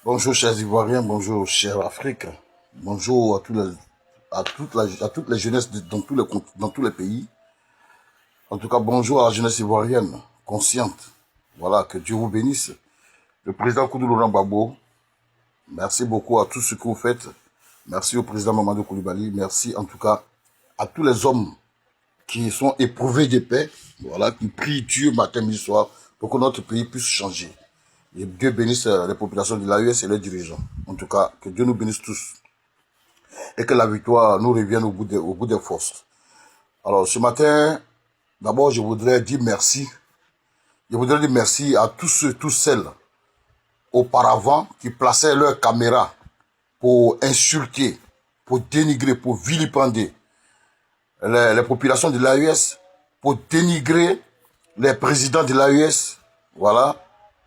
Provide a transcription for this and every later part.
Bonjour chers Ivoiriens, bonjour chère Afrique, bonjour à toutes les jeunesses dans tous les pays. En tout cas, bonjour à la jeunesse ivoirienne, consciente. Voilà, que Dieu vous bénisse. Le président Koudou Laurent Gbagbo, merci beaucoup à tout ce que vous faites. Merci au président Mamadou Koulibaly, merci en tout cas à tous les hommes qui sont éprouvés de paix, voilà, qui prient Dieu matin, midi, soir, pour que notre pays puisse changer. Et Dieu bénisse les populations de l'AES et leurs dirigeants. En tout cas, que Dieu nous bénisse tous. Et que la victoire nous revienne au bout des forces. Alors, ce matin, d'abord, je voudrais dire merci. Je voudrais dire merci à tous celles, auparavant, qui plaçaient leurs caméras pour insulter, pour dénigrer, pour vilipender les populations de l'AES, pour dénigrer les présidents de l'AES. Voilà.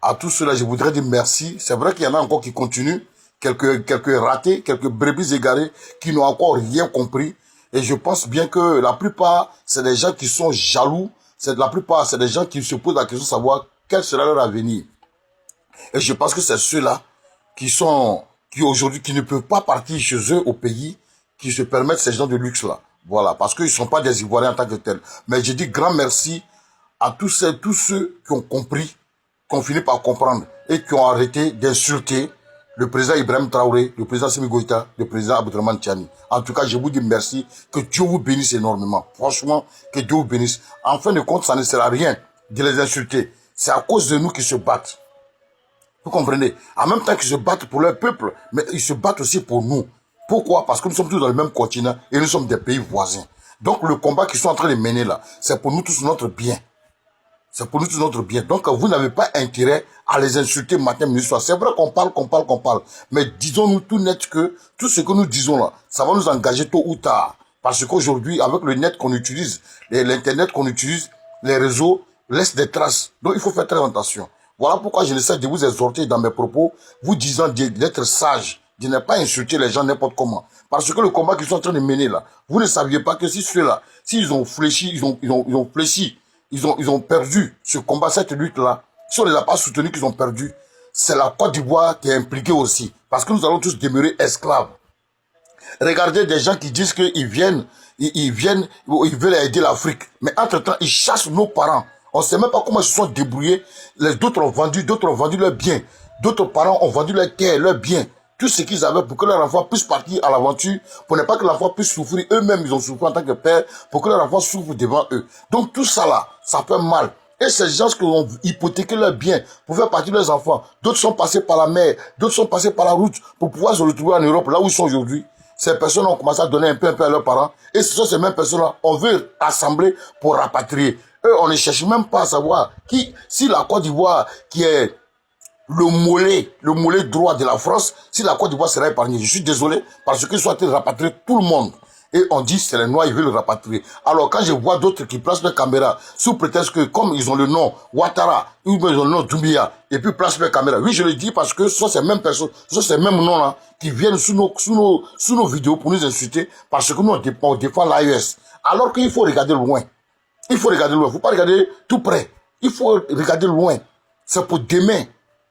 À tous ceux-là, je voudrais dire merci. C'est vrai qu'il y en a encore qui continuent, quelques ratés, quelques brebis égarés qui n'ont encore rien compris. Et je pense bien que la plupart, c'est des gens qui sont jaloux. La plupart, c'est des gens qui se posent la question de savoir quel sera leur avenir. Et je pense que c'est ceux-là qui aujourd'hui, qui ne peuvent pas partir chez eux au pays, qui se permettent ces gens de luxe-là. Voilà, parce qu'ils ne sont pas des Ivoiriens en tant que tels. Mais je dis grand merci à tous ceux qui ont compris, qui ont fini par comprendre et qui ont arrêté d'insulter le président Ibrahim Traoré, le président Simi Goïta, le président Abdourahmane Tiani. En tout cas, je vous dis merci, que Dieu vous bénisse énormément. Franchement, que Dieu vous bénisse. En fin de compte, ça ne sert à rien de les insulter. C'est à cause de nous qu'ils se battent. Vous comprenez? En même temps qu'ils se battent pour leur peuple, mais ils se battent aussi pour nous. Pourquoi? Parce que nous sommes tous dans le même continent et nous sommes des pays voisins. Donc le combat qu'ils sont en train de mener là, c'est pour nous tous notre bien. C'est pour nous tous notre bien. Donc vous n'avez pas intérêt à les insulter matin, midi, soir. C'est vrai qu'on parle. Mais disons-nous tout net que tout ce que nous disons là, ça va nous engager tôt ou tard. Parce qu'aujourd'hui, avec le net qu'on utilise, l'internet qu'on utilise, les réseaux laissent des traces. Donc il faut faire très attention. Voilà pourquoi je essaie de vous exhorter dans mes propos, vous disant d'être sage, de ne pas insulter les gens n'importe comment. Parce que le combat qu'ils sont en train de mener là, vous ne saviez pas que si ceux-là, s'ils ont fléchi, ils ont fléchi, ils ont perdu ce combat, cette lutte-là, si on ne les a pas soutenus qu'ils ont perdu, c'est la Côte d'Ivoire qui est impliquée aussi. Parce que nous allons tous demeurer esclaves. Regardez des gens qui disent qu'ils viennent, ils veulent aider l'Afrique. Mais entre-temps, ils chassent nos parents. On ne sait même pas comment ils se sont débrouillés. D'autres ont vendu leurs biens. D'autres parents ont vendu leurs terres, leurs biens. Tout ce qu'ils avaient pour que leur enfant puisse partir à l'aventure, pour ne pas que l'enfant puisse souffrir. Eux-mêmes, ils ont souffert en tant que père, pour que leur enfant souffre devant eux. Donc tout ça là, ça fait mal. Et ces gens qui ont hypothéqué leurs biens pour faire partir de leurs enfants, d'autres sont passés par la mer, d'autres sont passés par la route pour pouvoir se retrouver en Europe, là où ils sont aujourd'hui. Ces personnes ont commencé à donner un peu à leurs parents. Et ce sont ces mêmes personnes-là, on veut assembler pour rapatrier. Eux, on ne cherche même pas à savoir si la Côte d'Ivoire, qui est le mollet droit de la France, si la Côte d'Ivoire sera épargnée. Je suis désolé parce qu'ils sont en train de rapatrier tout le monde. Et on dit c'est les Noirs, ils veulent le rapatrier. Alors quand je vois d'autres qui placent leur caméra sous prétexte que comme ils ont le nom Ouattara, ou ils ont le nom Doumbia, et puis placent leur caméra. Oui, je le dis parce que ce sont ces mêmes personnes, ce sont ces mêmes noms-là qui viennent sous nos vidéos pour nous insulter parce que nous on défend l'AES. Alors qu'il faut regarder loin. Il faut regarder loin. Il ne faut pas regarder tout près. Il faut regarder loin. C'est pour demain.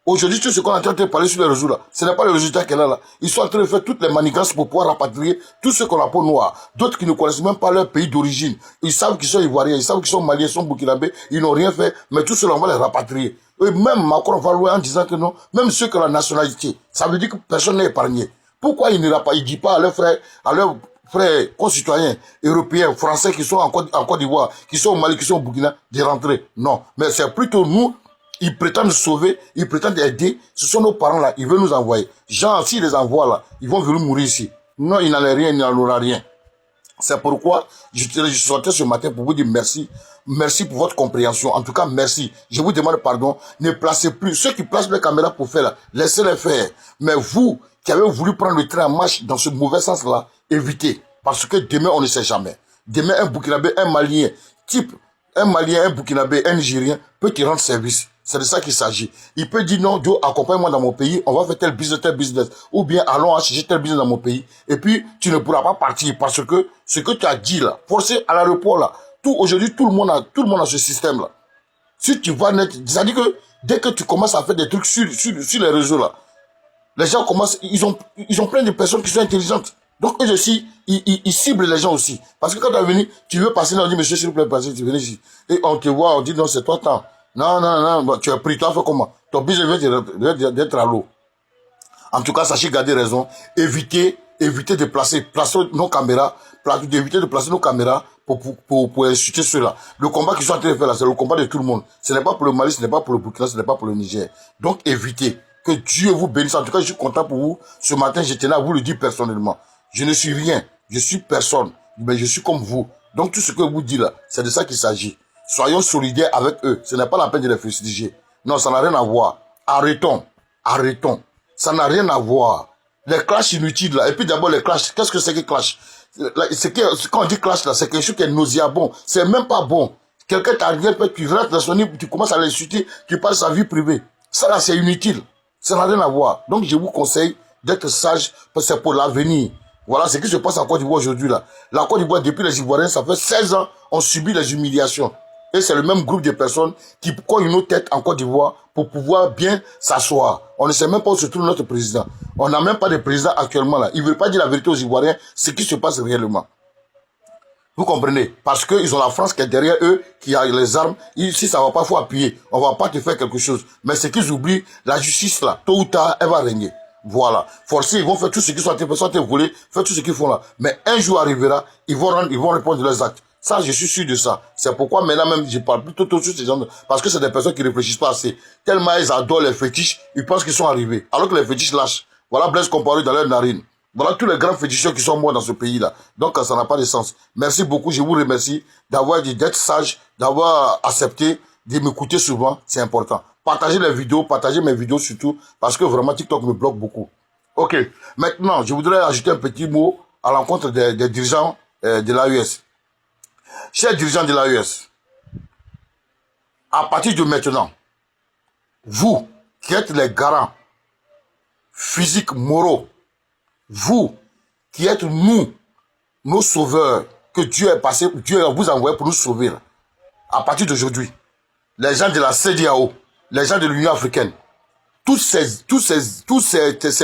Aujourd'hui, tout ce qu'on est en train de parler sur les réseaux là, ce n'est pas le résultat qu'elle a là. Ils sont en train de faire toutes les manigances pour pouvoir rapatrier tous ceux qu'on a peau noire. D'autres qui ne connaissent même pas leur pays d'origine. Ils savent qu'ils sont ivoiriens, ils savent qu'ils sont maliens, ils sont burkinabés, ils n'ont rien fait, mais tout cela on va les rapatrier. Et même Macron va louer en disant que non, même ceux qui ont la nationalité, ça veut dire que personne n'est épargné. Pourquoi il ne dit pas à leurs frères concitoyens européens, français qui sont en Côte d'Ivoire, qui sont au Mali, qui sont au Burkina, de rentrer? Non, mais c'est plutôt nous. Ils prétendent sauver, ils prétendent aider. Ce sont nos parents là, ils veulent nous envoyer. Genre, s'ils les envoient là, ils vont venir mourir ici. Non, il n'en a rien, il n'en aura rien. C'est pourquoi je sortais ce matin pour vous dire merci. Merci pour votre compréhension. En tout cas, merci. Je vous demande pardon. Ne placez plus. Ceux qui placent les caméras pour faire là, laissez-les faire. Mais vous, qui avez voulu prendre le train en marche dans ce mauvais sens-là, évitez. Parce que demain, on ne sait jamais. Demain, un Burkinabé, un Malien, un Malien, un Burkinabé, un Nigérien peut te rendre service. C'est de ça qu'il s'agit. Il peut dire non, Joe, accompagne-moi dans mon pays, on va faire tel business. Ou bien allons acheter tel business dans mon pays. Et puis, tu ne pourras pas partir parce que ce que tu as dit là, forcé à l'aéroport là, aujourd'hui, tout le monde a ce système là. Si tu vas net, c'est-à-dire que dès que tu commences à faire des trucs sur les réseaux là, Les gens commencent, ils ont plein de personnes qui sont intelligentes. Donc, eux aussi, ils ciblent les gens aussi. Parce que quand tu es venu, tu veux passer là, on dit, monsieur, s'il vous plaît, passez, tu viens ici. Et on te voit, on dit, non, c'est toi, tant. Non, non, non, bah, tu as pris, toi, fais comment? Ton business vient d'être à l'eau. En tout cas, sachez garder raison. Évitez de placer nos caméras, éviter de placer nos caméras pour insulter ceux-là. Le combat qu'ils sont en train de faire là, c'est le combat de tout le monde. Ce n'est pas pour le Mali, ce n'est pas pour le Burkina, ce n'est pas pour le Niger. Donc, évitez. Que Dieu vous bénisse. En tout cas, je suis content pour vous. Ce matin, je tenais à vous le dire personnellement. Je ne suis rien. Je suis personne. Mais je suis comme vous. Donc, tout ce que vous dites là, c'est de ça qu'il s'agit. Soyons solidaires avec eux. Ce n'est pas la peine de les fustiger. Non, ça n'a rien à voir. Arrêtons. Arrêtons. Ça n'a rien à voir. Les clashs inutiles là. Et puis d'abord les clashs. Qu'est-ce que c'est que clash? Quand on dit clash là, c'est quelque chose qui est nauséabond. C'est même pas bon. Quelqu'un t'arrive, tu rentres dans son lit, tu commences à l'insulter, tu parles de sa vie privée. Ça là, c'est inutile. Ça n'a rien à voir. Donc je vous conseille d'être sage parce que c'est pour l'avenir. Voilà ce qui se passe en Côte d'Ivoire aujourd'hui là. La Côte d'Ivoire, depuis les Ivoiriens, ça fait 16 ans, on subit les humiliations. Et c'est le même groupe de personnes qui cognent nos têtes en Côte d'Ivoire pour pouvoir bien s'asseoir. On ne sait même pas où se trouve notre président. On n'a même pas de président actuellement là. Il ne veut pas dire la vérité aux Ivoiriens, ce qui se passe réellement. Vous comprenez? Parce qu'ils ont la France qui est derrière eux, qui a les armes. Si ça ne va pas, il faut appuyer. On ne va pas te faire quelque chose. Mais ce qu'ils oublient, la justice là, tôt ou tard, elle va régner. Voilà. Forcés, ils vont faire tout ce qu'ils sont en train de voler, faire tout ce qu'ils font là. Mais un jour arrivera, ils vont répondre de leurs actes. Ça, je suis sûr de ça. C'est pourquoi maintenant même, je parle plutôt sur ces gens, parce que c'est des personnes qui ne réfléchissent pas assez. Tellement ils adorent les fétiches, ils pensent qu'ils sont arrivés. Alors que les fétiches lâchent. Voilà Blaise Compaoré dans leur narine. Voilà tous les grands féticheurs qui sont morts dans ce pays-là. Donc, ça n'a pas de sens. Merci beaucoup. Je vous remercie d'avoir dit d'être sage, d'avoir accepté, de m'écouter souvent. C'est important. Partagez les vidéos, partagez mes vidéos surtout, parce que vraiment, TikTok me bloque beaucoup. Ok. Maintenant, je voudrais ajouter un petit mot à l'encontre des dirigeants de l'AES. Chers dirigeants de l'AES, à partir de maintenant, vous qui êtes les garants physiques, moraux, vous qui êtes nous, nos sauveurs, que Dieu est passé, Dieu vous a envoyé pour nous sauver. Là. À partir d'aujourd'hui, les gens de la CEDEAO, les gens de l'Union africaine, tous ces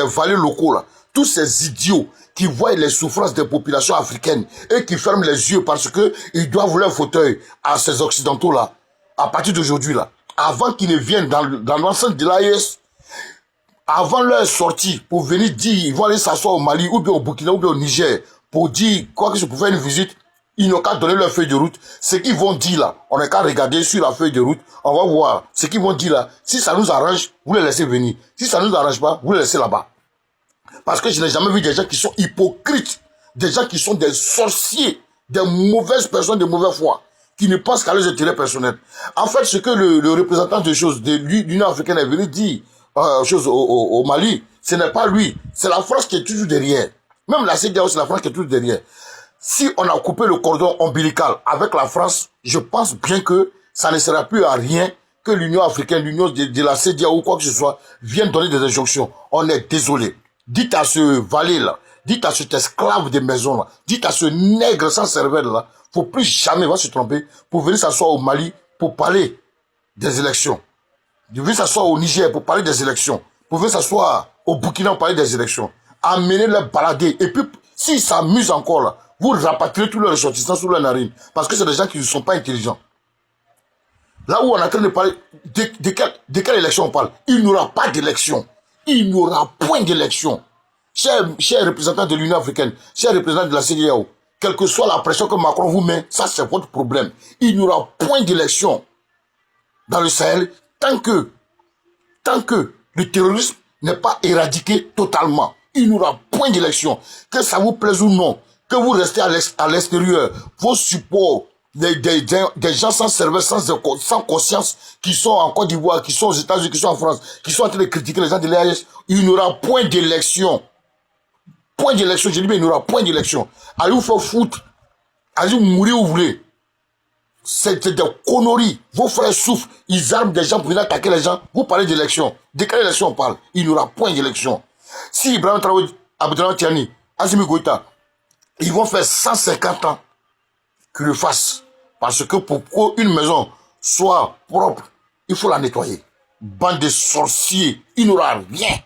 valets locaux là, tous ces idiots qui voient les souffrances des populations africaines et qui ferment les yeux parce que ils doivent leur fauteuil à ces occidentaux là, à partir d'aujourd'hui là, avant qu'ils ne viennent dans l'enceinte de l'AES, avant leur sortie pour venir dire, ils vont aller s'asseoir au Mali ou bien au Burkina ou bien au Niger pour dire quoi que je pouvais faire une visite, ils n'ont qu'à donner leur feuille de route. Ce qu'ils vont dire là, on n'a qu'à regarder sur la feuille de route, on va voir ce qu'ils vont dire là. Si ça nous arrange, vous les laissez venir. Si ça ne nous arrange pas, vous les laissez là-bas. Parce que je n'ai jamais vu des gens qui sont hypocrites, des gens qui sont des sorciers, des mauvaises personnes de mauvaise foi, qui ne pensent qu'à leurs intérêts personnels. En fait, ce que le représentant de choses de l'Union africaine est venu dire au Mali, ce n'est pas lui, c'est la France qui est toujours derrière. Même la CEDEAO, c'est la France qui est toujours derrière. Si on a coupé le cordon ombilical avec la France, je pense bien que ça ne sera plus à rien que l'Union africaine, l'Union de la CEDEAO ou quoi que ce soit, vienne donner des injonctions. On est désolé. Dites à ce valet là, dites à cet esclave de maison là, dites à ce nègre sans cervelle là, faut plus jamais, va se tromper, pour venir s'asseoir au Mali pour parler des élections. Pour venir s'asseoir au Niger pour parler des élections. Pour venir s'asseoir au Burkina pour parler des élections. Amenez-les balader. Et puis, s'ils s'amusent encore là, vous rapatriez tous leurs ressortissants sous leur narine. Parce que c'est des gens qui ne sont pas intelligents. Là où on est en train de parler, de quelle élection on parle? Il n'y aura pas d'élection. Il n'y aura point d'élection. Chers représentants de l'Union africaine, chers représentants de la CEDEAO, quelle que soit la pression que Macron vous met, ça c'est votre problème. Il n'y aura point d'élection dans le Sahel tant que le terrorisme n'est pas éradiqué totalement. Il n'y aura point d'élection. Que ça vous plaise ou non, que vous restez à l'extérieur, vos supports, des gens sans cervelle, sans conscience, qui sont en Côte d'Ivoire, qui sont aux États-Unis, qui sont en France, qui sont en train de critiquer les gens de l'AES, il n'y aura point d'élection. Point d'élection, je dis bien, il n'y aura point d'élection. Allez vous faire foutre, allez vous mourir où vous voulez. C'est des conneries. Vos frères souffrent, ils arment des gens pour venir attaquer les gens. Vous parlez d'élection. De quelle élection on parle? Il n'y aura point d'élection. Si Ibrahim Traoré, Abdelhamid Tiani, Assimi Goïta, ils vont faire 150 ans qu'ils le fassent. Parce que pour qu'une maison soit propre, il faut la nettoyer. Bande de sorciers, il n'y aura rien.